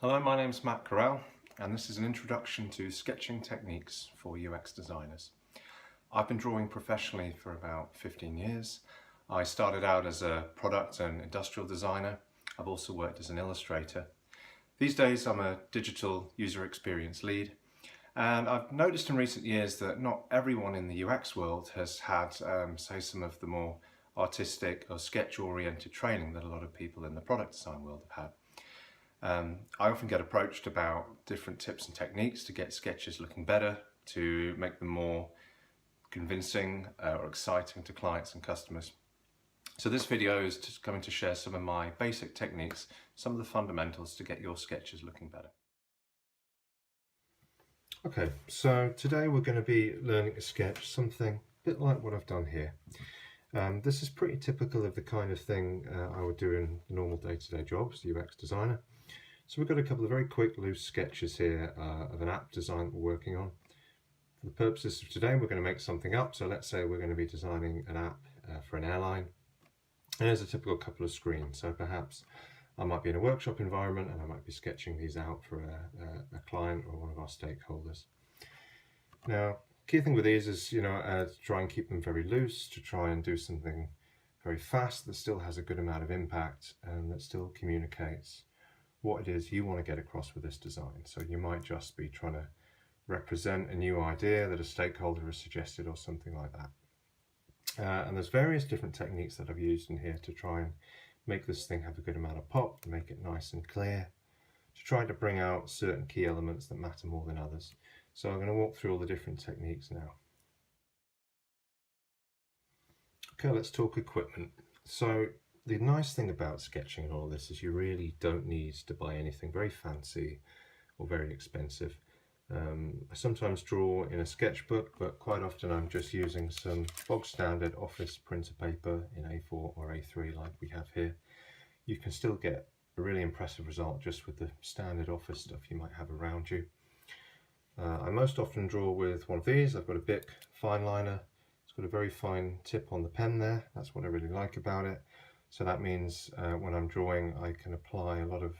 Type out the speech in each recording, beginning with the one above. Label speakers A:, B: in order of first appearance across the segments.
A: Hello, my name's Matt Carell, and this is an introduction to sketching techniques for UX designers. I've been drawing professionally for about 15 years. I started out as a product and industrial designer. I've also worked as an illustrator. These days I'm a digital user experience lead, and I've noticed in recent years that not everyone in the UX world has had, say, some of the more artistic or sketch-oriented training that a lot of people in the product design world have had. I often get approached about different tips and techniques to get sketches looking better, to make them more convincing or exciting to clients and customers. So this video is just going to share some of my basic techniques, some of the fundamentals to get your sketches looking better.
B: Okay, so today we're going to be learning to sketch something a bit like what I've done here. This is pretty typical of the kind of thing I would do in normal day-to-day job as a UX designer. So we've got a couple of very quick loose sketches here of an app design that we're working on. For the purposes of today, we're going to make something up. So let's say we're going to be designing an app for an airline. And there's a typical couple of screens. So perhaps I might be in a workshop environment and I might be sketching these out for a client or one of our stakeholders. Now, key thing with these is, to try and keep them very loose, to try and do something very fast that still has a good amount of impact and that still communicates what it is you want to get across with this design. So you might just be trying to represent a new idea that a stakeholder has suggested or something like that. And there's various different techniques that I've used in here to try and make this thing have a good amount of pop, to make it nice and clear, to try to bring out certain key elements that matter more than others. So I'm going to walk through all the different techniques now. Okay, let's talk equipment. So the nice thing about sketching and all this is you really don't need to buy anything very fancy or very expensive. I sometimes draw in a sketchbook, but quite often I'm just using some bog standard office printer paper in A4 or A3 like we have here. You can still get a really impressive result just with the standard office stuff you might have around you. I most often draw with one of these. I've got a Bic fine liner. It's got a very fine tip on the pen there. That's what I really like about it. So that means when I'm drawing, I can apply a lot of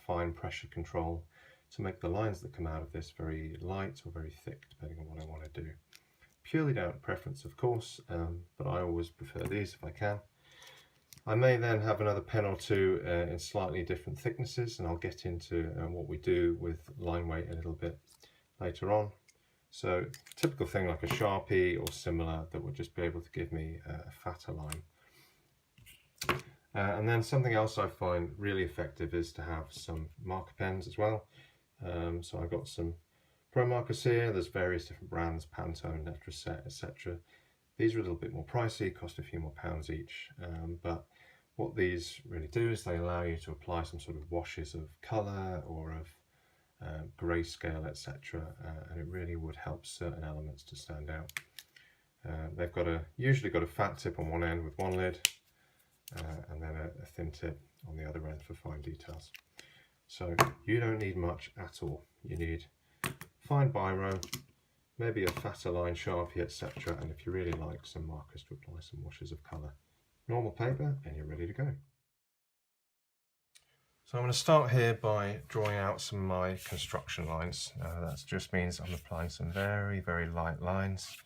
B: fine pressure control to make the lines that come out of this very light or very thick, depending on what I want to do. Purely down to preference, of course, but I always prefer these if I can. I may then have another pen or two in slightly different thicknesses, and I'll get into what we do with line weight a little bit later on. So typical thing like a Sharpie or similar that would just be able to give me a fatter line. And then something else I find really effective is to have some marker pens as well. So I've got some Pro markers here. There's various different brands, Pantone, Letraset, etc. These are a little bit more pricey, cost a few more pounds each. But what these really do is they allow you to apply some sort of washes of colour or of grayscale, etc. And it really would help certain elements to stand out. They've usually got a fat tip on one end with one lid, and then a thin tip on the other end for fine details. So you don't need much at all. You need fine biro, maybe a fatter line Sharpie, etc. And if you really like, some markers to apply some washes of colour. Normal paper, and you're ready to go. So I'm going to start here by drawing out some of my construction lines. That just means I'm applying some very, very light lines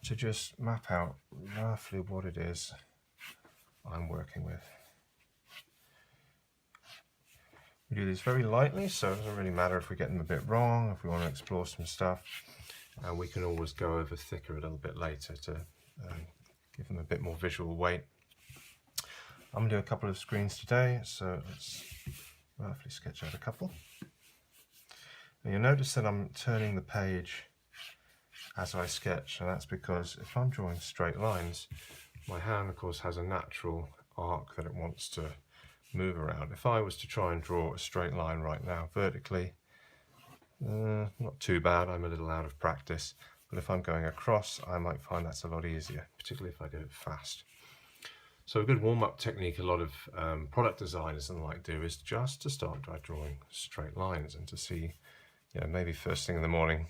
B: to just map out roughly what it is I'm working with. We do these very lightly, so it doesn't really matter if we get them a bit wrong. If we want to explore some stuff, we can always go over thicker a little bit later to give them a bit more visual weight. I'm going to do a couple of screens today, so let's roughly sketch out a couple. And you'll notice that I'm turning the page as I sketch, and that's because if I'm drawing straight lines, my hand, of course, has a natural arc that it wants to move around. If I was to try and draw a straight line right now vertically, not too bad, I'm a little out of practice, but if I'm going across, I might find that's a lot easier, particularly if I do it fast. So a good warm-up technique a lot of product designers and the like do is just to start by drawing straight lines and to see, maybe first thing in the morning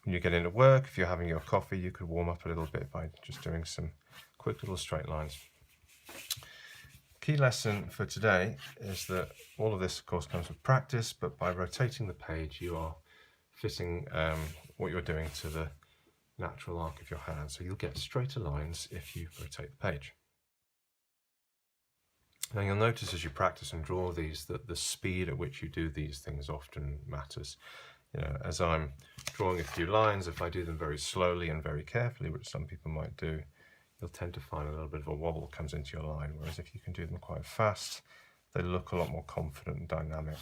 B: when you get into work, if you're having your coffee, you could warm up a little bit by just doing some quick little straight lines. Key lesson for today is that all of this, of course, comes with practice, but by rotating the page, you are fitting what you're doing to the natural arc of your hand. So you'll get straighter lines if you rotate the page. Now you'll notice as you practice and draw these that the speed at which you do these things often matters. You know, as I'm drawing a few lines, if I do them very slowly and very carefully, which some people might do, you'll tend to find a little bit of a wobble comes into your line, whereas if you can do them quite fast, they look a lot more confident and dynamic.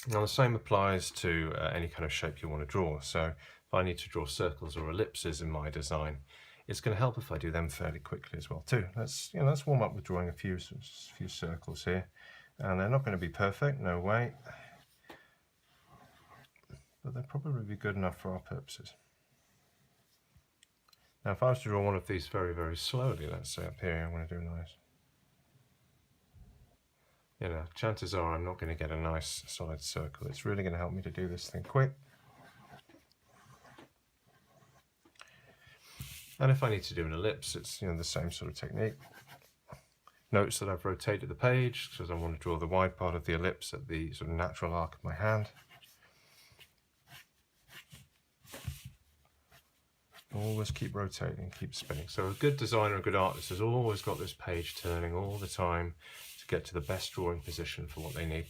B: Now the same applies to any kind of shape you want to draw. So if I need to draw circles or ellipses in my design, it's going to help if I do them fairly quickly as well too. Let's warm up with drawing a few circles here, and they're not going to be perfect, no way, but they'll probably be good enough for our purposes. Now if I was to draw one of these very, very slowly, let's say up here, I'm going to do nice. You know, chances are I'm not going to get a nice solid circle. It's really going to help me to do this thing quick. And if I need to do an ellipse, it's the same sort of technique. Notice that I've rotated the page because I want to draw the wide part of the ellipse at the sort of natural arc of my hand. Always keep rotating, keep spinning. So a good designer, a good artist has always got this page turning all the time to get to the best drawing position for what they need.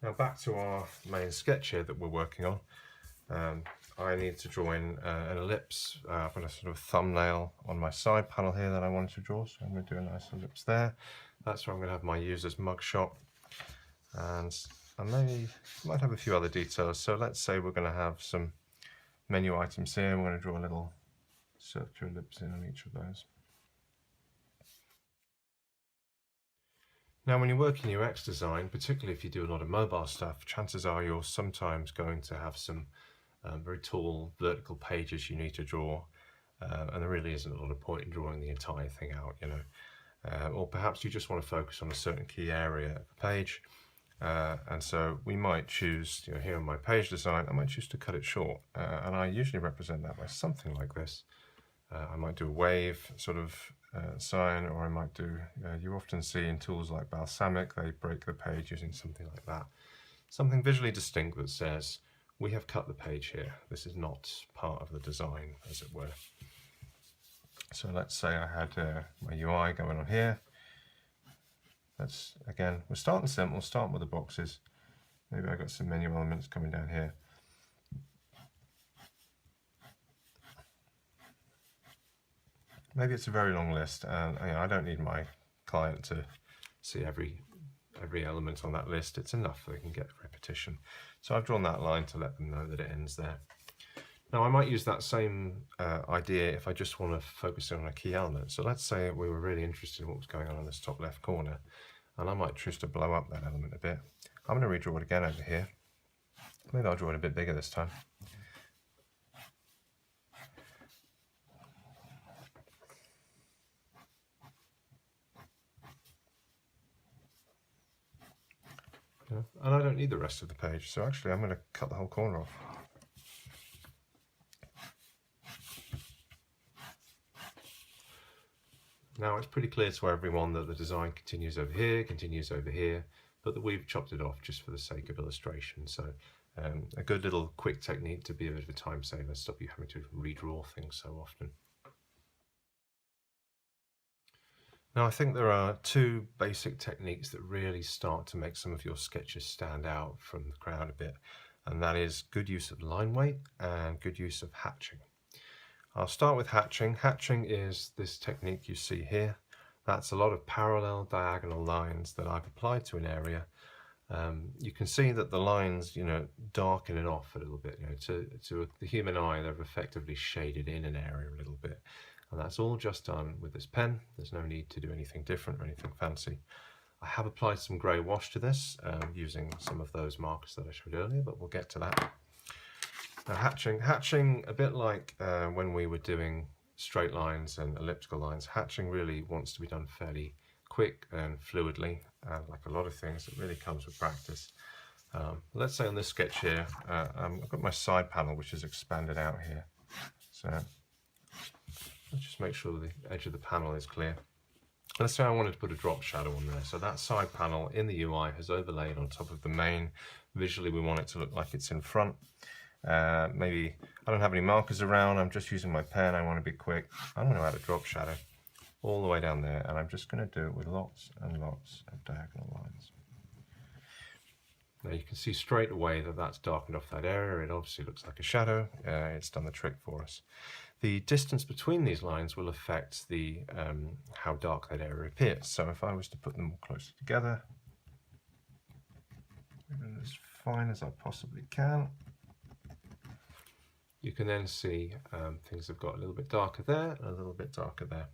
B: Now back to our main sketch here that we're working on. I need to draw in an ellipse. I've got a sort of thumbnail on my side panel here that I wanted to draw, so I'm going to do a nice ellipse there. That's where I'm going to have my user's mugshot, and I might have a few other details. So let's say we're going to have some menu items here. We're going to draw a little circular ellipse in on each of those. Now when you work in UX design, particularly if you do a lot of mobile stuff, chances are you're sometimes going to have some very tall vertical pages you need to draw, and there really isn't a lot of point in drawing the entire thing out, or perhaps you just want to focus on a certain key area of the page, and so we might choose, here on my page design, I might choose to cut it short, and I usually represent that by something like this. I might do a wave sort of sign, or I might do, you often see in tools like Balsamic, they break the page using something like that. Something visually distinct that says, we have cut the page here. This is not part of the design, as it were. So let's say I had my UI going on here. Again, we're starting simple, starting with the boxes. Maybe I've got some menu elements coming down here. Maybe it's a very long list, and I don't need my client to see every element on that list. It's enough that they can get repetition. So I've drawn that line to let them know that it ends there. Now I might use that same idea if I just want to focus on a key element. So let's say we were really interested in what was going on in this top left corner, and I might choose to blow up that element a bit. I'm going to redraw it again over here. Maybe I'll draw it a bit bigger this time. And I don't need the rest of the page, so actually I'm going to cut the whole corner off. Now it's pretty clear to everyone that the design continues over here, but that we've chopped it off just for the sake of illustration. So a good little quick technique to be a bit of a time saver, stop you having to redraw things so often. Now I think there are two basic techniques that really start to make some of your sketches stand out from the crowd a bit, and that is good use of line weight and good use of hatching. I'll start with hatching. Hatching is this technique you see here. That's a lot of parallel diagonal lines that I've applied to an area. You can see that the lines, darken it off a little bit. To the human eye, they've effectively shaded in an area a little bit. And that's all just done with this pen. There's no need to do anything different or anything fancy. I have applied some grey wash to this using some of those markers that I showed earlier, but we'll get to that. Now hatching, a bit like when we were doing straight lines and elliptical lines, hatching really wants to be done fairly quick and fluidly. Like a lot of things, it really comes with practice. Let's say on this sketch here, I've got my side panel which is expanded out here. So Let's just make sure the edge of the panel is clear. Let's say I wanted to put a drop shadow on there. So that side panel in the UI has overlaid on top of the main. Visually, we want it to look like it's in front. Maybe I don't have any markers around. I'm just using my pen. I want to be quick. I'm going to add a drop shadow all the way down there, and I'm just going to do it with lots and lots of diagonal lines. Now you can see straight away that that's darkened off that area. It obviously looks like a shadow. It's done the trick for us. The distance between these lines will affect the how dark that area appears. So if I was to put them more closer together, as fine as I possibly can, you can then see things have got a little bit darker there and a little bit darker there.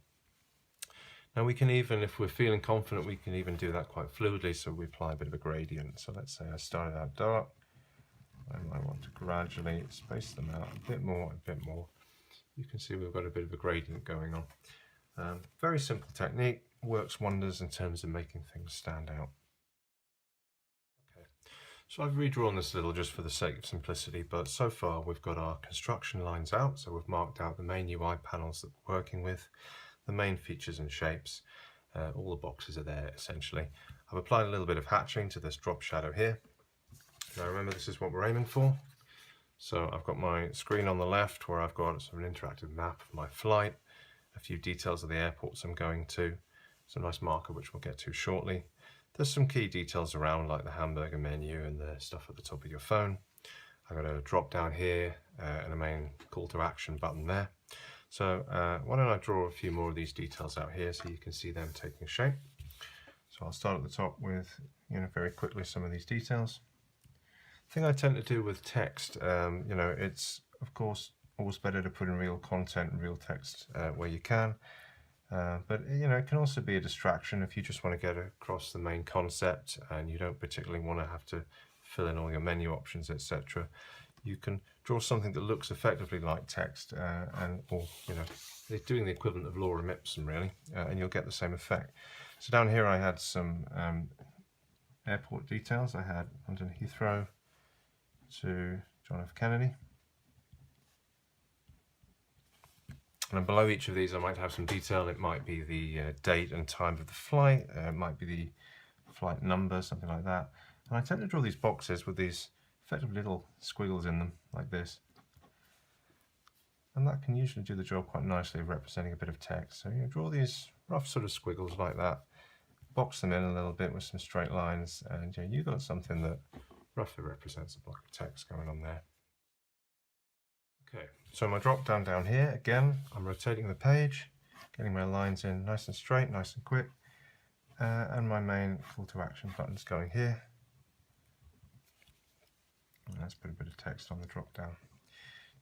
B: Now we can even, if we're feeling confident, we can even do that quite fluidly, so we apply a bit of a gradient. So let's say I started out dark, and I want to gradually space them out a bit more, a bit more. You can see we've got a bit of a gradient going on. Very simple technique, works wonders in terms of making things stand out. Okay, so I've redrawn this a little just for the sake of simplicity, but so far we've got our construction lines out, so we've marked out the main UI panels that we're working with, the main features and shapes, all the boxes are there essentially. I've applied a little bit of hatching to this drop shadow here. Now remember, this is what we're aiming for. So I've got my screen on the left where I've got sort of an interactive map of my flight, a few details of the airports I'm going to, some nice marker which we'll get to shortly. There's some key details around like the hamburger menu and the stuff at the top of your phone. I've got a drop down here and a main call to action button there. So why don't I draw a few more of these details out here so you can see them taking shape. So I'll start at the top with, very quickly some of these details. The thing I tend to do with text, it's of course always better to put in real content and real text where you can. But it can also be a distraction if you just want to get across the main concept and you don't particularly want to have to fill in all your menu options, etc. You can draw something that looks effectively like text they're doing the equivalent of lorem ipsum really, and you'll get the same effect. So down here I had some airport details. I had London Heathrow to John F. Kennedy. And then below each of these I might have some detail. It might be the date and time of the flight, it might be the flight number, something like that. And I tend to draw these boxes with these effectively little squiggles in them, like this. And that can usually do the job quite nicely of representing a bit of text. So you draw these rough sort of squiggles like that, box them in a little bit with some straight lines, and you've got something that roughly represents a block of text going on there. Okay, so my drop down here, again, I'm rotating the page, getting my lines in nice and straight, nice and quick, and my main call to action button's going here. And let's put a bit of text on the drop down.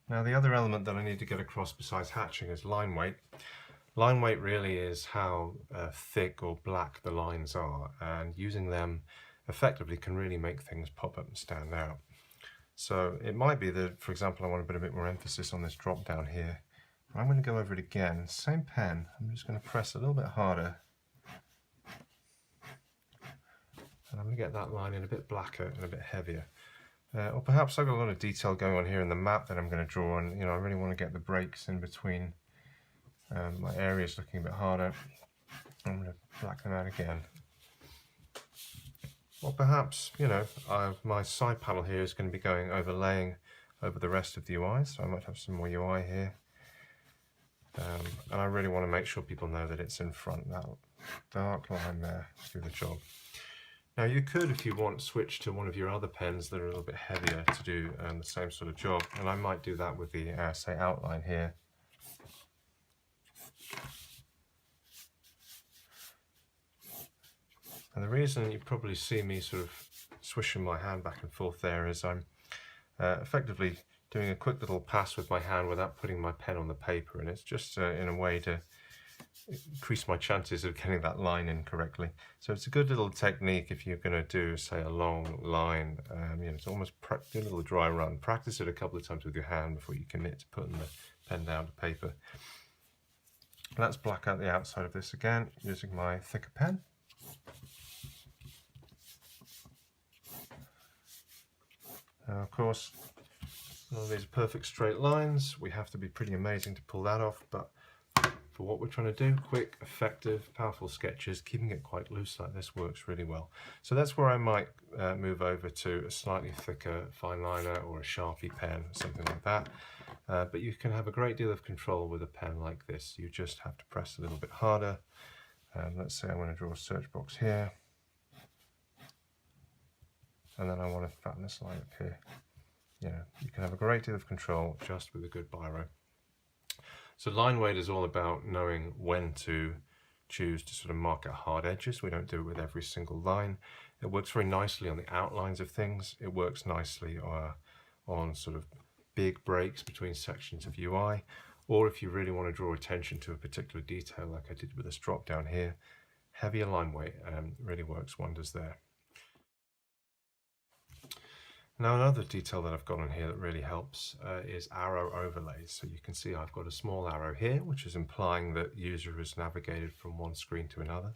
B: Now the other element that I need to get across besides hatching is line weight. Line weight really is how thick or black the lines are, and using them effectively can really make things pop up and stand out. So it might be that, for example, I want to put a bit more emphasis on this drop down here. I'm going to go over it again, same pen, I'm just going to press a little bit harder. And I'm going to get that line in a bit blacker and a bit heavier. Or perhaps I've got a lot of detail going on here in the map that I'm going to draw, and I really want to get the breaks in between my areas looking a bit harder. I'm going to black them out again. Or perhaps, my side panel here is going to be overlaying over the rest of the UI, so I might have some more UI here. And I really want to make sure people know that it's in front. That dark line there to do the job. Now you could, if you want, switch to one of your other pens that are a little bit heavier to do the same sort of job, and I might do that with the, say, outline here. And the reason you probably see me sort of swishing my hand back and forth there is I'm effectively doing a quick little pass with my hand without putting my pen on the paper, and it's just in a way to increase my chances of getting that line in correctly. So it's a good little technique if you're going to do, say, a long line. It's almost do a little dry run. Practice it a couple of times with your hand before you commit to putting the pen down to paper. Let's black out the outside of this again using my thicker pen. Now, of course, none of these are perfect straight lines. We have to be pretty amazing to pull that off, but For what we're trying to do, quick, effective, powerful sketches, keeping it quite loose like this works really well. So that's where I might move over to a slightly thicker fine liner or a Sharpie pen, something like that. But you can have a great deal of control with a pen like this. You just have to press a little bit harder. Let's say I want to draw a search box here. And then I want to fatten this line up here. You can have a great deal of control just with a good biro. So line weight is all about knowing when to choose to sort of mark out hard edges. We don't do it with every single line. It works very nicely on the outlines of things. It works nicely on sort of big breaks between sections of UI, or if you really want to draw attention to a particular detail like I did with this drop down here, heavier line weight really works wonders there. Now another detail that I've got on here that really helps is arrow overlays. So you can see I've got a small arrow here, which is implying that user has navigated from one screen to another.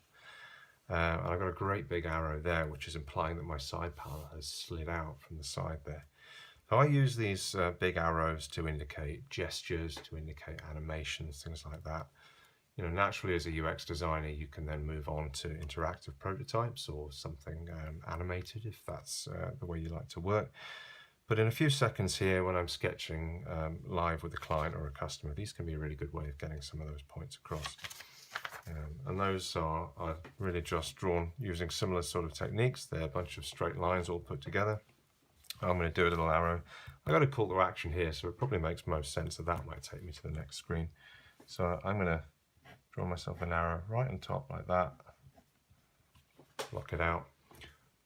B: And I've got a great big arrow there, which is implying that my side panel has slid out from the side there. So I use these big arrows to indicate gestures, to indicate animations, things like that. Naturally as a UX designer, you can then move on to interactive prototypes or something animated if that's the way you like to work. But in a few seconds here, when I'm sketching live with a client or a customer, these can be a really good way of getting some of those points across. And those are really just drawn using similar sort of techniques. They're a bunch of straight lines all put together. I'm going to do a little arrow. I've got a call to action here, so it probably makes most sense that might take me to the next screen. So I'm going to draw myself an arrow right on top like that, block it out.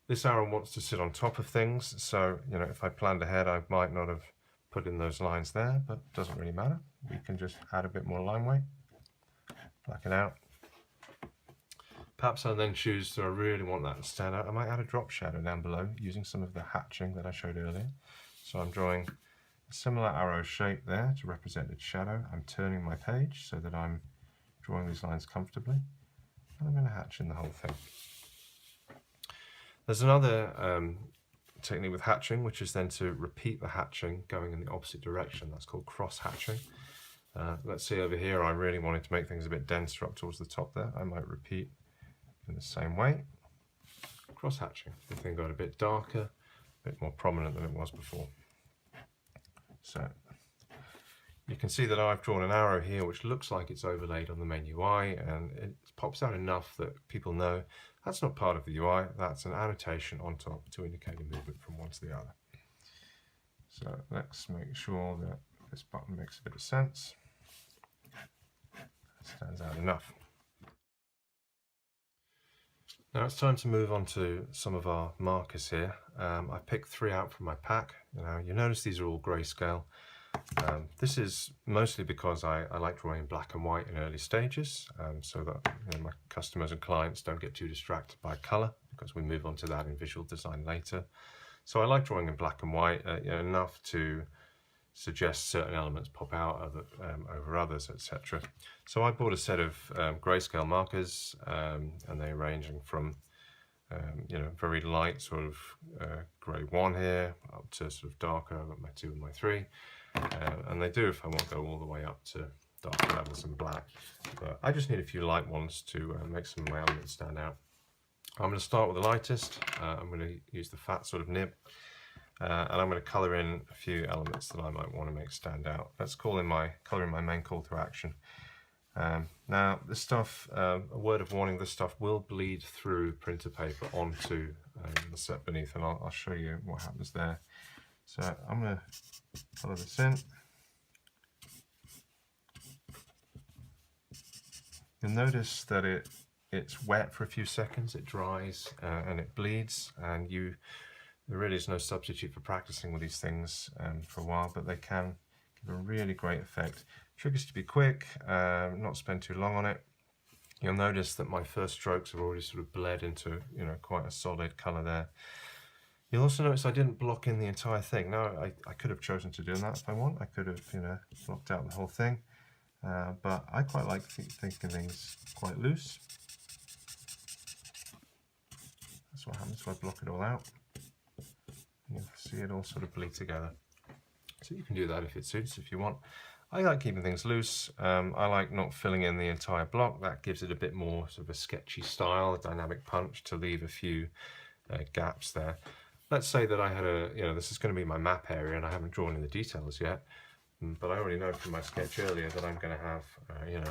B: This arrow wants to sit on top of things, so if I planned ahead I might not have put in those lines there, but it doesn't really matter. We can just add a bit more line weight, black it out. Perhaps I'll then choose, so I really want that to stand out, I might add a drop shadow down below using some of the hatching that I showed earlier. So I'm drawing a similar arrow shape there to represent its shadow. I'm turning my page so that I'm drawing these lines comfortably, and I'm going to hatch in the whole thing. There's another technique with hatching, which is then to repeat the hatching going in the opposite direction. That's called cross hatching. Let's see over here, I really wanted to make things a bit denser up towards the top there. I might repeat in the same way. Cross hatching. The thing got a bit darker, a bit more prominent than it was before. So you can see that I've drawn an arrow here which looks like it's overlaid on the main UI, and it pops out enough that people know that's not part of the UI, that's an annotation on top to indicate a movement from one to the other. So let's make sure that this button makes a bit of sense. It stands out enough. Now it's time to move on to some of our markers here. I picked 3 out from my pack. You notice these are all grayscale. This is mostly because I like drawing in black and white in early stages, so that my customers and clients don't get too distracted by colour, because we move on to that in visual design later. So I like drawing in black and white, enough to suggest certain elements pop out over others, etc. So I bought a set of grayscale markers, and they're ranging from very light sort of grey 1 here up to sort of darker. I've got my 2 and my 3. And they do, if I want, go all the way up to dark levels and black. But I just need a few light ones to make some of my elements stand out. I'm going to start with the lightest. I'm going to use the fat sort of nib. And I'm going to colour in a few elements that I might want to make stand out. Let's colour in my main call to action. Now this stuff, a word of warning, this stuff will bleed through printer paper onto the set beneath, and I'll show you what happens there. So I'm going to colour this in. You'll notice that it's wet for a few seconds, it dries and it bleeds, and there really is no substitute for practicing with these things for a while, but they can give a really great effect. Trick is to be quick, not spend too long on it. You'll notice that my first strokes have already sort of bled into quite a solid colour there. You'll also notice I didn't block in the entire thing. Now I could have chosen to do that if I want. I could have blocked out the whole thing, but I quite like thinking things quite loose. That's what happens if I block it all out. You'll see it all sort of bleed together. So you can do that if it suits, if you want. I like keeping things loose. I like not filling in the entire block. That gives it a bit more sort of a sketchy style, a dynamic punch, to leave a few gaps there. Let's say that I had this is going to be my map area and I haven't drawn in the details yet, but I already know from my sketch earlier that I'm going to have, a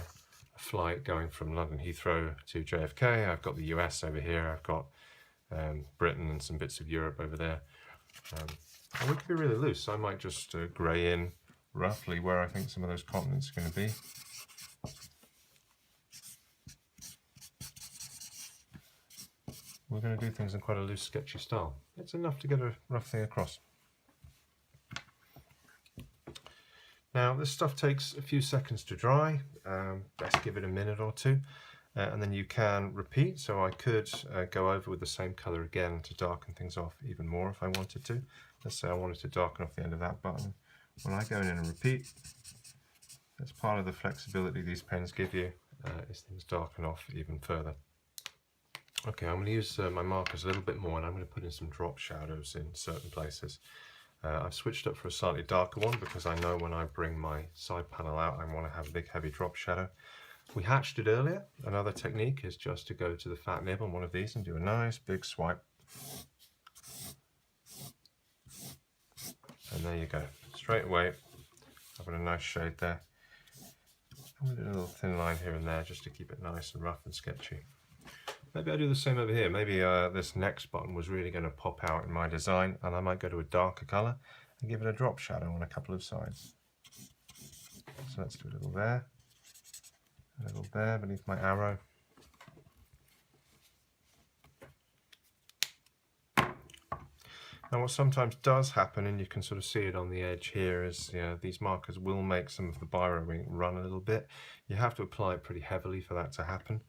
B: flight going from London Heathrow to JFK. I've got the US over here. I've got Britain and some bits of Europe over there. And we could be really loose. I might just grey in roughly where I think some of those continents are going to be. We're going to do things in quite a loose, sketchy style. It's enough to get a rough thing across. Now, this stuff takes a few seconds to dry. Best give it a minute or two, and then you can repeat. So I could go over with the same color again to darken things off even more if I wanted to. Let's say I wanted to darken off the end of that button. When I go in and repeat, that's part of the flexibility these pens give you, is things darken off even further. Okay, I'm going to use my markers a little bit more, and I'm going to put in some drop shadows in certain places. I've switched up for a slightly darker one because I know when I bring my side panel out I want to have a big heavy drop shadow. We hatched it earlier. Another technique is just to go to the fat nib on one of these and do a nice big swipe. And there you go, straight away I've got a nice shade there. I'm going to do a little thin line here and there just to keep it nice and rough and sketchy. Maybe I do the same over here. Maybe this next button was really going to pop out in my design, and I might go to a darker colour and give it a drop shadow on a couple of sides. So let's do a little there beneath my arrow. Now what sometimes does happen, and you can sort of see it on the edge here, is these markers will make some of the biro ink run a little bit. You have to apply it pretty heavily for that to happen.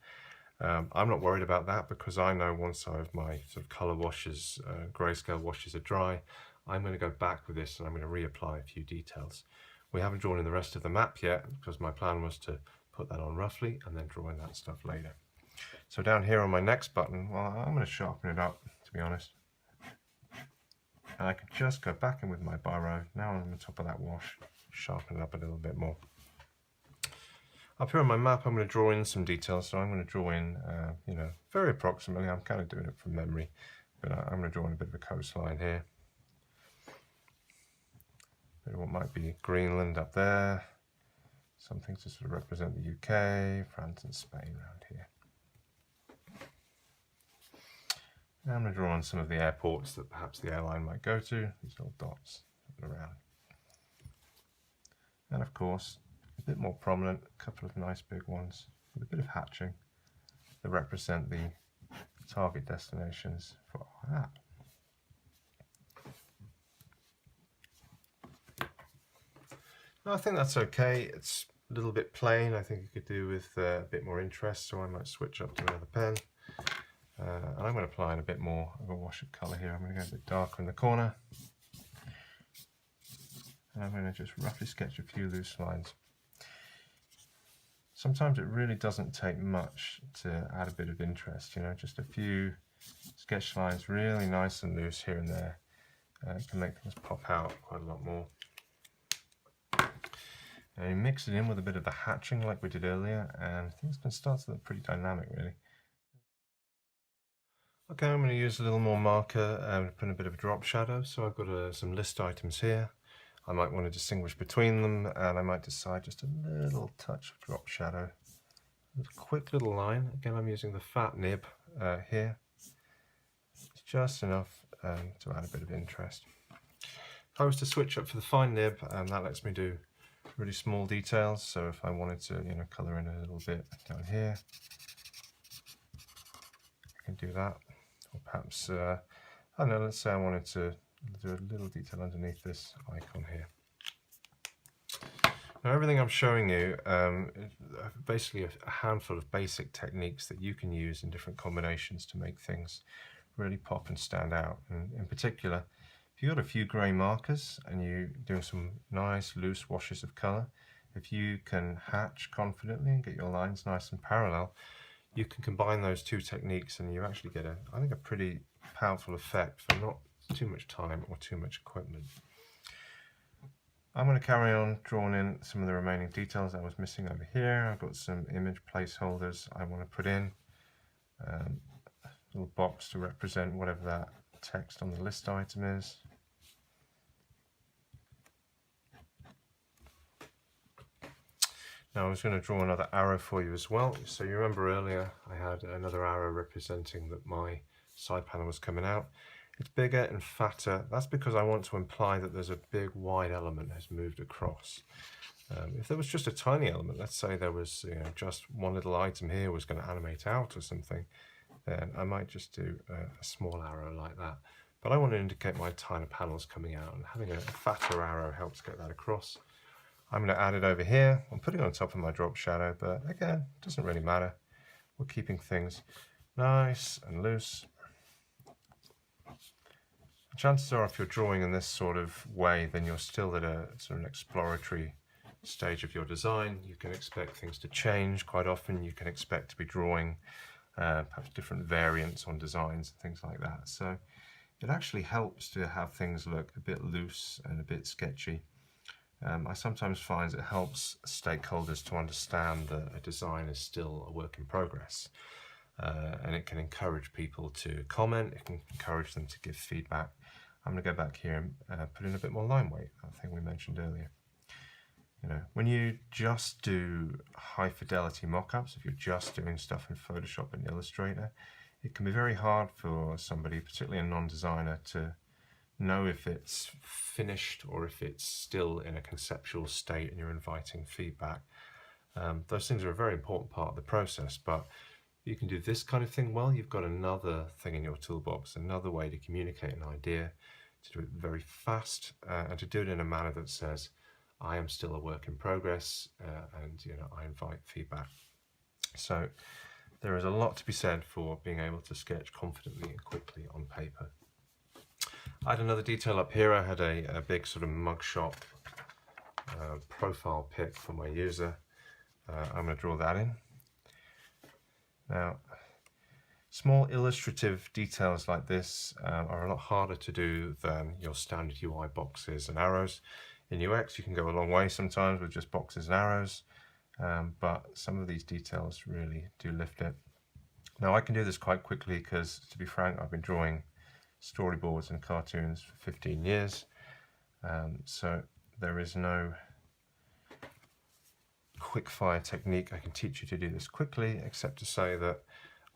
B: I'm not worried about that because I know once my sort of colour washes, grayscale washes are dry, I'm going to go back with this and I'm going to reapply a few details. We haven't drawn in the rest of the map yet because my plan was to put that on roughly and then draw in that stuff later. So down here on my next button, well, I'm going to sharpen it up, to be honest. And I could just go back in with my biro, now on the top of that wash, sharpen it up a little bit more. Up here on my map, I'm going to draw in some details, so I'm going to draw in, very approximately. I'm kind of doing it from memory, but I'm going to draw in a bit of a coastline here. A bit of what might be Greenland up there, something to sort of represent the UK, France and Spain around here. And I'm going to draw on some of the airports that perhaps the airline might go to, these little dots around. And of course, a bit more prominent, a couple of nice big ones with a bit of hatching that represent the target destinations for our app. I think that's okay. It's a little bit plain. I think you could do with a bit more interest, so I might switch up to another pen. And I'm going to apply in a bit more of a wash of colour here. I'm going to go a bit darker in the corner. And I'm going to just roughly sketch a few loose lines. Sometimes it really doesn't take much to add a bit of interest, just a few sketch lines really nice and loose here and there. It can make things pop out quite a lot more. And you mix it in with a bit of the hatching like we did earlier, and things can start to look pretty dynamic really. Okay, I'm going to use a little more marker and put in a bit of a drop shadow. So I've got some list items here. I might want to distinguish between them, and I might decide just a little touch of drop shadow. A quick little line. Again, I'm using the fat nib here. It's just enough to add a bit of interest. If I was to switch up for the fine nib, that lets me do really small details. So if I wanted to, colour in a little bit down here, I can do that. Or perhaps, I don't know, let's say I wanted to do a little detail underneath this icon here. Now everything I'm showing you, basically a handful of basic techniques that you can use in different combinations to make things really pop and stand out. And in particular, if you've got a few grey markers and you're doing some nice loose washes of colour, if you can hatch confidently and get your lines nice and parallel, you can combine those two techniques and you actually get I think a pretty powerful effect for not too much time or too much equipment. I'm going to carry on drawing in some of the remaining details I was missing over here. I've got some image placeholders I want to put in. A little box to represent whatever that text on the list item is. Now I was going to draw another arrow for you as well. So you remember earlier I had another arrow representing that my side panel was coming out. It's bigger and fatter. That's because I want to imply that there's a big wide element has moved across. If there was just a tiny element, let's say there was just one little item here was going to animate out or something, then I might just do a small arrow like that. But I want to indicate my tiny panels coming out, and having a fatter arrow helps get that across. I'm going to add it over here. I'm putting it on top of my drop shadow, but again, it doesn't really matter. We're keeping things nice and loose. Chances are if you're drawing in this sort of way, then you're still at a sort of an exploratory stage of your design. You can expect things to change quite often. You can expect to be drawing perhaps different variants on designs and things like that. So it actually helps to have things look a bit loose and a bit sketchy. I sometimes find it helps stakeholders to understand that a design is still a work in progress. And it can encourage people to comment, it can encourage them to give feedback. I'm going to go back here and put in a bit more line weight, that thing we mentioned earlier. When you just do high fidelity mock-ups, if you're just doing stuff in Photoshop and Illustrator, it can be very hard for somebody, particularly a non-designer, to know if it's finished or if it's still in a conceptual state and you're inviting feedback. Those things are a very important part of the process, but you can do this kind of thing well, you've got another thing in your toolbox, another way to communicate an idea, to do it very fast, and to do it in a manner that says, I am still a work in progress, and I invite feedback. So there is a lot to be said for being able to sketch confidently and quickly on paper. I had another detail up here. I had a big sort of mugshot profile pic for my user. I'm going to draw that in. Now, small illustrative details like this are a lot harder to do than your standard UI boxes and arrows. In UX, you can go a long way sometimes with just boxes and arrows, but some of these details really do lift it. Now, I can do this quite quickly because, to be frank, I've been drawing storyboards and cartoons for 15 years, so there is no quick-fire technique I can teach you to do this quickly, except to say that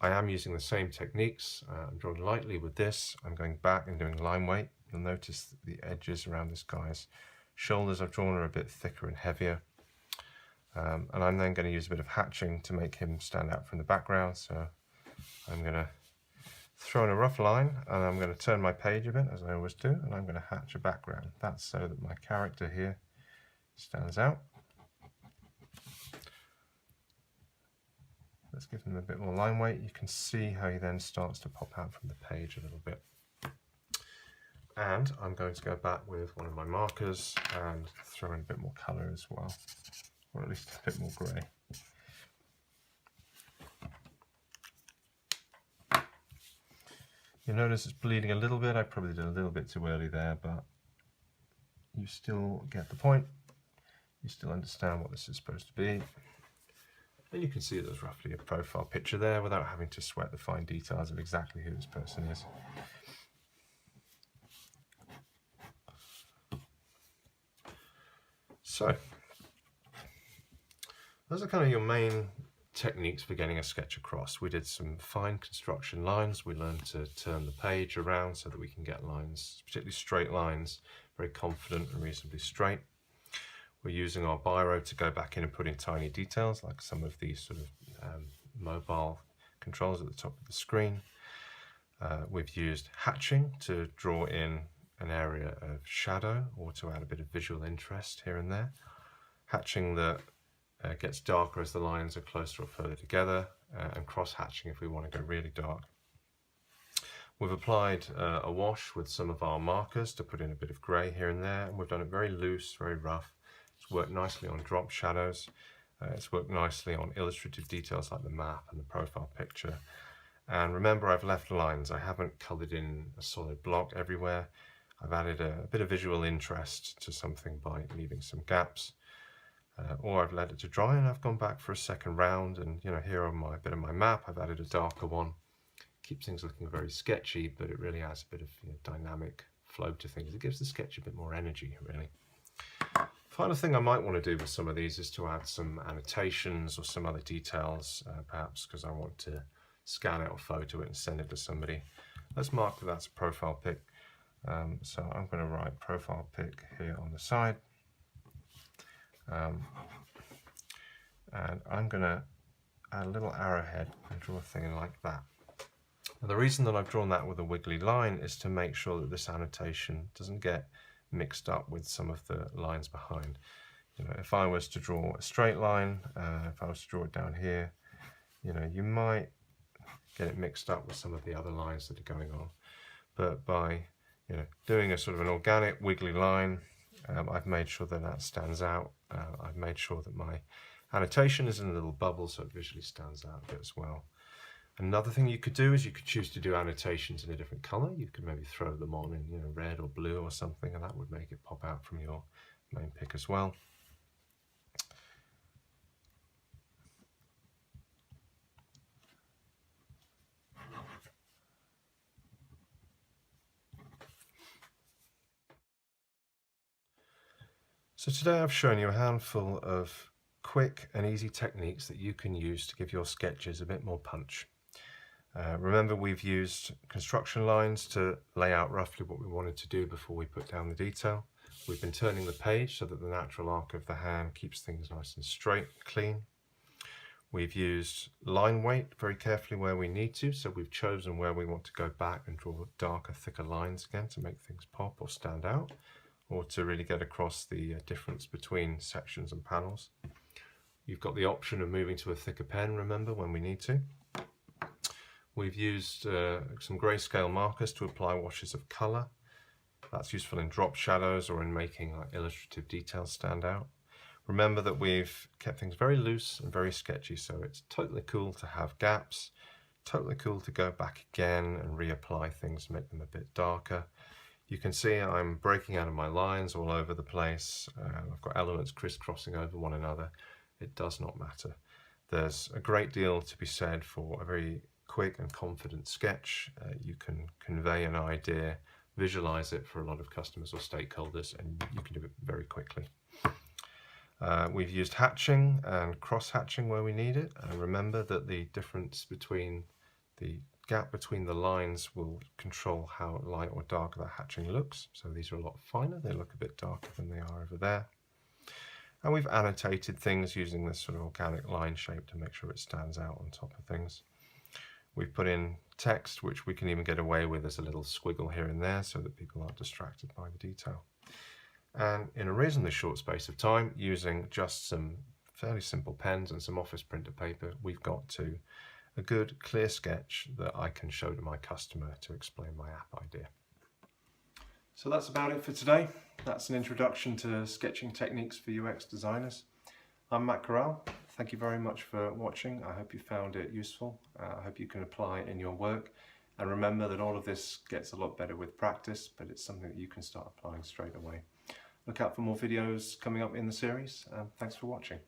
B: I am using the same techniques. I'm drawing lightly with this. I'm going back and doing line weight. You'll notice that the edges around this guy's shoulders I've drawn are a bit thicker and heavier. And I'm then going to use a bit of hatching to make him stand out from the background. So I'm going to throw in a rough line, and I'm going to turn my page a bit, as I always do, and I'm going to hatch a background. That's so that my character here stands out. Let's give him a bit more line weight. You can see how he then starts to pop out from the page a little bit. And I'm going to go back with one of my markers and throw in a bit more colour as well, or at least a bit more grey. You'll notice it's bleeding a little bit. I probably did a little bit too early there, but you still get the point. You still understand what this is supposed to be. And you can see there's roughly a profile picture there without having to sweat the fine details of exactly who this person is. So, those are kind of your main techniques for getting a sketch across. We did some fine construction lines. We learned to turn the page around so that we can get lines, particularly straight lines, very confident and reasonably straight. We're using our biro to go back in and put in tiny details, like some of these sort of mobile controls at the top of the screen. We've used hatching to draw in an area of shadow or to add a bit of visual interest here and there. Hatching that gets darker as the lines are closer or further together, and cross-hatching if we want to go really dark. We've applied a wash with some of our markers to put in a bit of grey here and there, and we've done it very loose, very rough. It's worked nicely on drop shadows. It's worked nicely on illustrative details like the map and the profile picture. And remember, I've left lines. I haven't coloured in a solid block everywhere. I've added a bit of visual interest to something by leaving some gaps, or I've let it to dry and I've gone back for a second round, and here on my bit of my map I've added a darker one. Keeps things looking very sketchy, but it really adds a bit of dynamic flow to things. It gives the sketch a bit more energy, really. Final thing I might want to do with some of these is to add some annotations or some other details, perhaps because I want to scan it or photo it and send it to somebody. Let's mark that that's a profile pic. So I'm going to write profile pic here on the side. And I'm going to add a little arrowhead and draw a thing like that. Now, the reason that I've drawn that with a wiggly line is to make sure that this annotation doesn't get mixed up with some of the lines behind. If I was to draw a straight line, if I was to draw it down here, you might get it mixed up with some of the other lines that are going on. But by doing a sort of an organic wiggly line, I've made sure that that stands out. I've made sure that my annotation is in a little bubble so it visually stands out a bit as well. Another thing you could do is you could choose to do annotations in a different color. You could maybe throw them on in red or blue or something, and that would make it pop out from your main pic as well. So today I've shown you a handful of quick and easy techniques that you can use to give your sketches a bit more punch. Remember, we've used construction lines to lay out roughly what we wanted to do before we put down the detail. We've been turning the page so that the natural arc of the hand keeps things nice and straight, clean. We've used line weight very carefully where we need to, so we've chosen where we want to go back and draw darker, thicker lines again to make things pop or stand out, or to really get across the difference between sections and panels. You've got the option of moving to a thicker pen, remember, when we need to. We've used some grayscale markers to apply washes of colour. That's useful in drop shadows or in making illustrative details stand out. Remember that we've kept things very loose and very sketchy, so it's totally cool to have gaps, totally cool to go back again and reapply things, make them a bit darker. You can see I'm breaking out of my lines all over the place. I've got elements crisscrossing over one another. It does not matter. There's a great deal to be said for a very quick and confident sketch. You can convey an idea, visualize it for a lot of customers or stakeholders, and you can do it very quickly. We've used hatching and cross-hatching where we need it, and remember that the difference between the gap between the lines will control how light or dark that hatching looks. So these are a lot finer, they look a bit darker than they are over there. And we've annotated things using this sort of organic line shape to make sure it stands out on top of things. We've put in text, which we can even get away with as a little squiggle here and there so that people aren't distracted by the detail. And in a reasonably short space of time, using just some fairly simple pens and some office printer paper, we've got to a good, clear sketch that I can show to my customer to explain my app idea. So that's about it for today. That's an introduction to sketching techniques for UX designers. I'm Matt Corral. Thank you very much for watching. I hope you found it useful. I hope you can apply it in your work. And remember that all of this gets a lot better with practice, but it's something that you can start applying straight away. Look out for more videos coming up in the series. Thanks for watching.